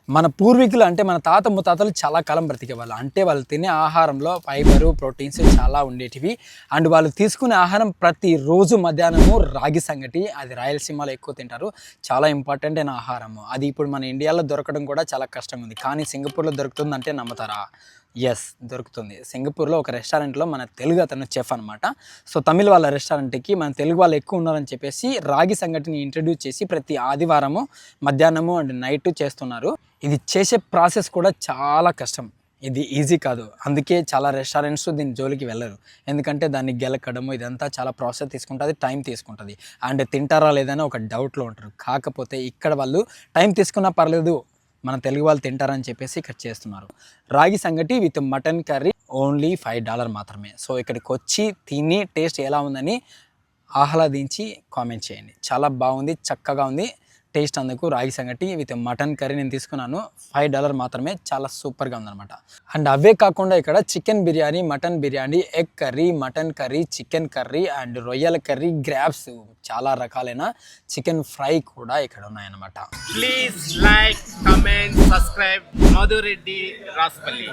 మన పూర్వీకులు అంటే మన తాత ముత్తాతలు చాలా కాలం బ్రతికేవాళ్ళు. అంటే వాళ్ళు తినే ఆహారంలో ఫైబరు, ప్రోటీన్స్ చాలా ఉండేటివి. అండ్ వాళ్ళు తీసుకునే ఆహారం ప్రతిరోజు మధ్యాహ్నము రాగి సంగటి, అది రాయలసీమలో ఎక్కువ తింటారు. చాలా ఇంపార్టెంట్ అయిన ఆహారము. అది ఇప్పుడు మన ఇండియాలో దొరకడం కూడా చాలా కష్టంగా ఉంది. కానీ సింగపూర్లో దొరుకుతుందంటే నమ్ముతారా? ఎస్, దొరుకుతుంది. సింగపూర్లో ఒక రెస్టారెంట్లో మన తెలుగు అతను చెఫ్ అనమాట. సో తమిళ్ వాళ్ళ రెస్టారెంట్కి మన తెలుగు వాళ్ళు ఎక్కువ ఉన్నారని చెప్పేసి రాగి సంగటిని ఇంట్రడ్యూస్ చేసి ప్రతి ఆదివారము మధ్యాహ్నము అండ్ నైట్ చేస్తున్నారు. ఇది చేసే ప్రాసెస్ కూడా చాలా కష్టం. ఇది ఈజీ కాదు. అందుకే చాలా రెస్టారెంట్స్ దీని జోలికి వెళ్ళరు. ఎందుకంటే దాన్ని గెలకడము ఇదంతా చాలా ప్రాసెస్ తీసుకుంటుంది, టైం తీసుకుంటుంది. అండ్ తింటారా లేదని ఒక డౌట్లో ఉంటారు. కాకపోతే ఇక్కడ వాళ్ళు టైం తీసుకున్నా పర్లేదు, మన తెలుగు వాళ్ళు తింటారని చెప్పేసి ఇక్కడ చేస్తున్నారు. రాగి సంగటి విత్ మటన్ కర్రీ ఓన్లీ $5 మాత్రమే. సో ఇక్కడికి వచ్చి తిని టేస్ట్ ఎలా ఉందని ఆహ్లాదించి కామెంట్ చేయండి. చాలా బాగుంది, చక్కగా ఉంది టేస్ట్. అందుకు రాగి సంగటి విత్ మటన్ కర్రీ నేను తీసుకున్నాను. $5 మాత్రమే. చాలా సూపర్గా ఉందన్నమాట. అండ్ అవే కాకుండా ఇక్కడ chicken biryani, mutton biryani, egg curry, mutton curry, chicken curry and రొయ్యల కర్రీ, గ్రాబ్స్, చాలా రకాలైన చికెన్ ఫ్రై కూడా ఇక్కడ ఉన్నాయన్నమాట. Please like, comment, subscribe Madhureddy రాస్పల్లి.